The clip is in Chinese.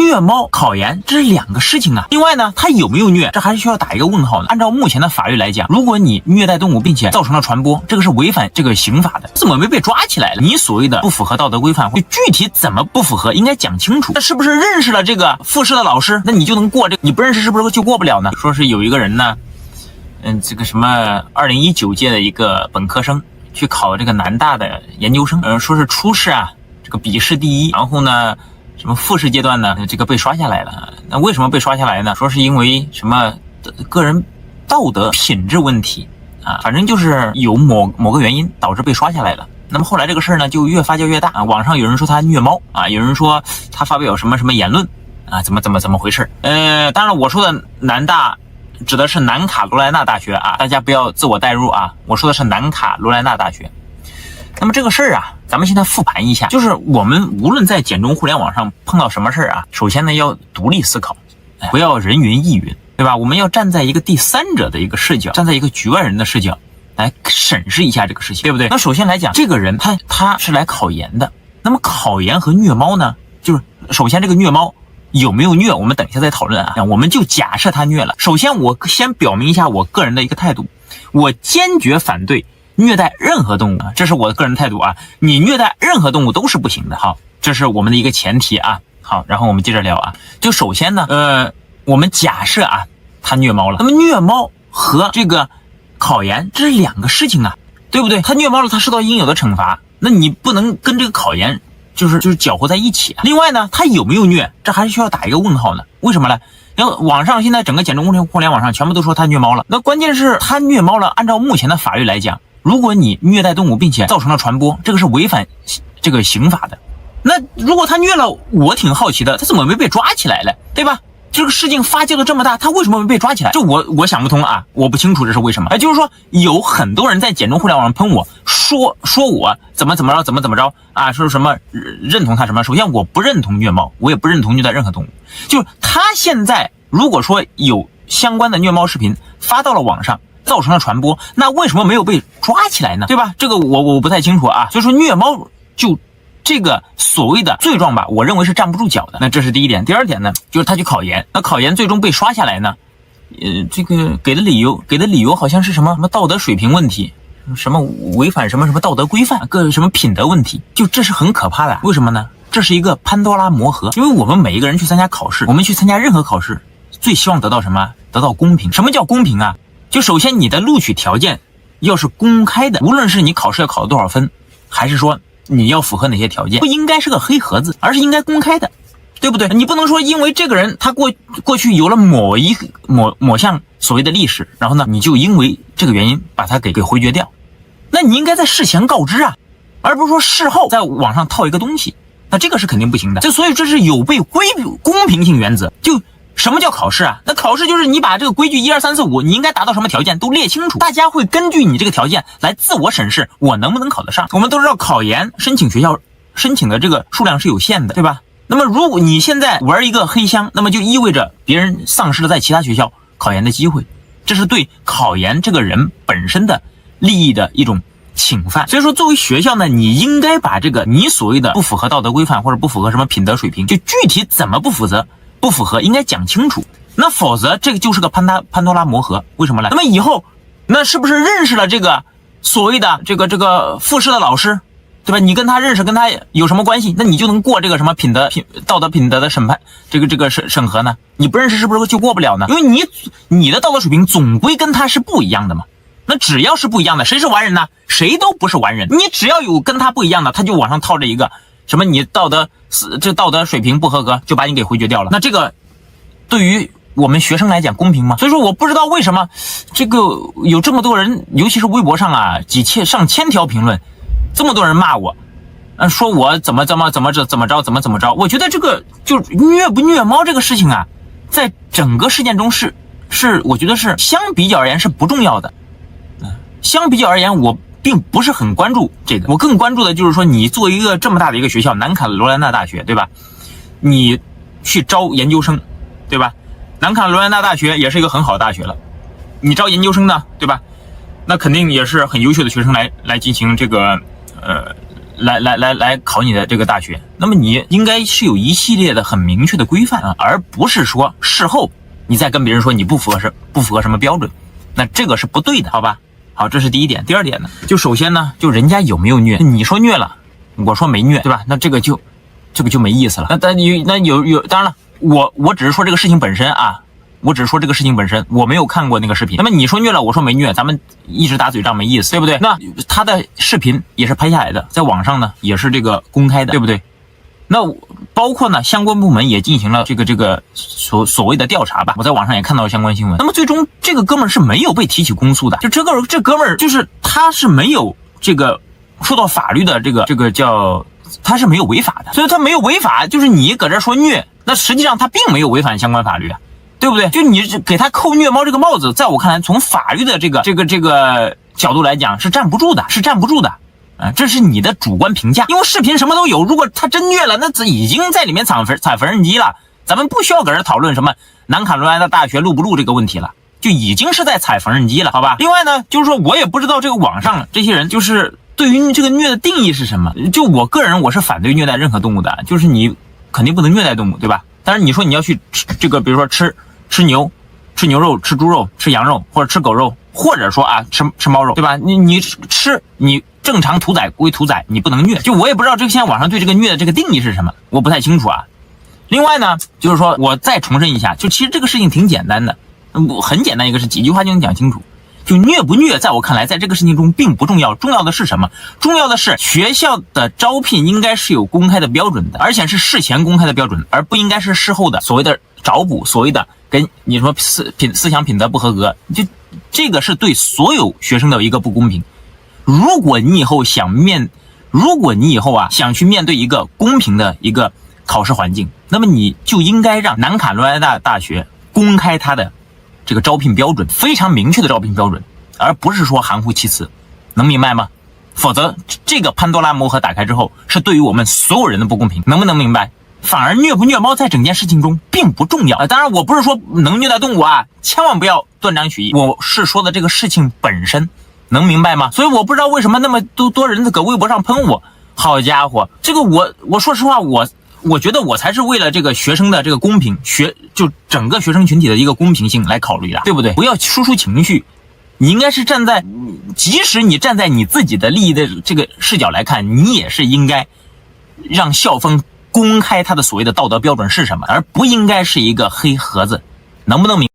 虐猫考研这是两个事情啊。另外呢，他有没有虐，这还是需要打一个问号呢。按照目前的法律来讲，如果你虐待动物并且造成了传播，这个是违反这个刑法的，怎么没被抓起来了？你所谓的不符合道德规范，具体怎么不符合，应该讲清楚。那是不是认识了这个复试的老师，那你就能过这个？你不认识是不是就过不了呢？说是有一个人呢，这个什么2019届的一个本科生去考这个南大的研究生，说是初试啊，这个笔试第一，然后呢，什么复试阶段呢，这个被刷下来了。那为什么被刷下来呢？说是因为什么个人道德品质问题啊，反正就是有某个原因导致被刷下来了。那么后来这个事儿呢就越发酵越大啊，网上有人说他虐猫啊，有人说他发表什么言论啊，怎么回事？当然我说的南大指的是南卡罗来纳大学啊，大家不要自我代入啊，我说的是南卡罗来纳大学。那么这个事儿啊，咱们现在复盘一下，就是我们无论在简中互联网上碰到什么事儿啊，首先呢要独立思考，不要人云亦云，对吧？我们要站在一个第三者的一个视角，站在一个局外人的视角来审视一下这个事情，对不对？那首先来讲，这个人他是来考研的，那么考研和虐猫呢，就是首先这个虐猫有没有虐，我们等一下再讨论啊。我们就假设他虐了。首先我先表明一下我个人的一个态度，我坚决反对虐待任何动物，这是我的个人态度啊。你虐待任何动物都是不行的。好，这是我们的一个前提啊。好，然后我们接着聊啊。就首先呢，我们假设啊，他虐猫了。那么虐猫和这个考研这是两个事情啊，对不对？他虐猫了，他受到应有的惩罚，那你不能跟这个考研就是搅和在一起啊。另外呢，他有没有虐，这还是需要打一个问号呢。为什么呢？然后网上现在整个简中互联网上全部都说他虐猫了，那关键是他虐猫了，按照目前的法律来讲，如果你虐待动物并且造成了传播，这个是违反这个刑法的。那如果他虐了，我挺好奇的，他怎么没被抓起来了，对吧？这个事情发酵的这么大，他为什么没被抓起来？这我想不通啊，我不清楚这是为什么。就是说有很多人在简中互联网上喷我，说我怎么着啊，说什么认同他什么。首先我不认同虐猫，我也不认同虐待任何动物。就是他现在如果说有相关的虐猫视频发到了网上，造成了传播，那为什么没有被抓起来呢？对吧？这个我不太清楚啊。所以说虐猫就这个所谓的罪状吧，我认为是站不住脚的。那这是第一点。第二点呢，就是他去考研，那考研最终被刷下来呢，这个给的理由好像是什么道德水平问题，什么违反什么道德规范，什么品德问题，就这是很可怕的。为什么呢？这是一个潘多拉魔盒。因为我们每一个人去参加考试，我们去参加任何考试，最希望得到什么？得到公平。什么叫公平啊？就首先你的录取条件要是公开的，无论是你考试要考多少分，还是说你要符合哪些条件，不应该是个黑盒子，而是应该公开的，对不对？你不能说因为这个人他过去有了某项所谓的历史，然后呢你就因为这个原因把他给回绝掉，那你应该在事前告知啊，而不是说事后在网上套一个东西，那这个是肯定不行的。所以这是有悖公平性原则。就什么叫考试啊？那考试就是你把这个规矩1、2、3、4、5，你应该达到什么条件都列清楚，大家会根据你这个条件来自我审视，我能不能考得上。我们都知道考研申请学校申请的这个数量是有限的，对吧？那么如果你现在玩一个黑箱，那么就意味着别人丧失了在其他学校考研的机会，这是对考研这个人本身的利益的一种侵犯。所以说作为学校呢，你应该把这个你所谓的不符合道德规范或者不符合什么品德水平，就具体怎么不符合应该讲清楚，那否则这个就是个潘多拉魔盒。为什么呢？那么以后那是不是认识了这个所谓的这个复试的老师，对吧？你跟他认识，跟他有什么关系？那你就能过这个什么道德品德的审判，这个审核呢？你不认识是不是就过不了呢？因为你的道德水平总归跟他是不一样的嘛。那只要是不一样的，谁是完人呢？谁都不是完人。你只要有跟他不一样的，他就往上套着一个什么你道德水平不合格，就把你给回绝掉了。那这个对于我们学生来讲公平吗？所以说我不知道为什么这个有这么多人，尤其是微博上啊，上千条评论，这么多人骂我，说我怎么着。我觉得这个就虐不虐猫这个事情啊，在整个事件中是我觉得是相比较而言是不重要的。相比较而言，我并不是很关注这个，我更关注的就是说，你做一个这么大的一个学校，南卡罗来纳大学，对吧？你去招研究生，对吧？南卡罗来纳大学也是一个很好的大学了，你招研究生呢，对吧？那肯定也是很优秀的学生来进行这个来考你的这个大学，那么你应该是有一系列的很明确的规范啊，而不是说事后你再跟别人说你不符合什么标准，那这个是不对的，好吧？好，这是第一点。第二点呢，就首先呢，就人家有没有虐，你说虐了，我说没虐，对吧？那这个就没意思了。当然了，我只是说这个事情本身啊。我只是说这个事情本身，我没有看过那个视频。那么你说虐了，我说没虐，咱们一直打嘴仗没意思，对不对？那他的视频也是拍下来的，在网上呢也是这个公开的，对不对？那包括呢相关部门也进行了这个所谓的调查吧，我在网上也看到了相关新闻。那么最终这个哥们儿是没有被提起公诉的，就这哥们儿就是他是没有这个受到法律的这个叫他是没有违法的，所以他没有违法，就是你搁这说虐，那实际上他并没有违反相关法律啊。对不对？就你给他扣虐猫这个帽子，在我看来，从法律的这个角度来讲是站不住的，这是你的主观评价。因为视频什么都有，如果他真虐了，那已经在里面踩缝纫机了，咱们不需要搁这讨论什么南卡罗来纳大学录不录这个问题了，就已经是在踩缝纫机了，好吧？另外呢，就是说我也不知道这个网上这些人就是对于这个虐的定义是什么。就我个人我是反对虐待任何动物的，就是你肯定不能虐待动物，对吧？但是你说你要去这个，比如说吃牛肉，吃猪肉，吃羊肉，或者吃狗肉，或者说啊吃猫肉，对吧？你吃你正常屠宰归屠宰，你不能虐。就我也不知道这个现在网上对这个虐的这个定义是什么，我不太清楚啊。另外呢，就是说我再重申一下，就其实这个事情挺简单的，很简单，一个是几句话就能讲清楚。就虐不虐，在我看来，在这个事情中并不重要，重要的是什么？重要的是学校的招聘应该是有公开的标准的，而且是事前公开的标准，而不应该是事后的所谓的找补，所谓的跟你说思想品德不合格，就这个是对所有学生的一个不公平。如果你以后想去面对一个公平的一个考试环境，那么你就应该让南卡罗来纳大学公开它的这个招聘标准，非常明确的招聘标准，而不是说含糊其辞，能明白吗？否则这个潘多拉魔盒打开之后，是对于我们所有人的不公平，能不能明白？反而虐不虐猫在整件事情中并不重要。当然我不是说能虐待动物啊，千万不要断章取义，我是说的这个事情本身，能明白吗？所以我不知道为什么那么多人搁微博上喷我，好家伙，这个我说实话，我觉得我才是为了这个学生的这个公平，就整个学生群体的一个公平性来考虑的，对不对？不要输出情绪，你应该是即使你站在你自己的利益的这个视角来看，你也是应该让校方公开他的所谓的道德标准是什么，而不应该是一个黑盒子，能不能明白？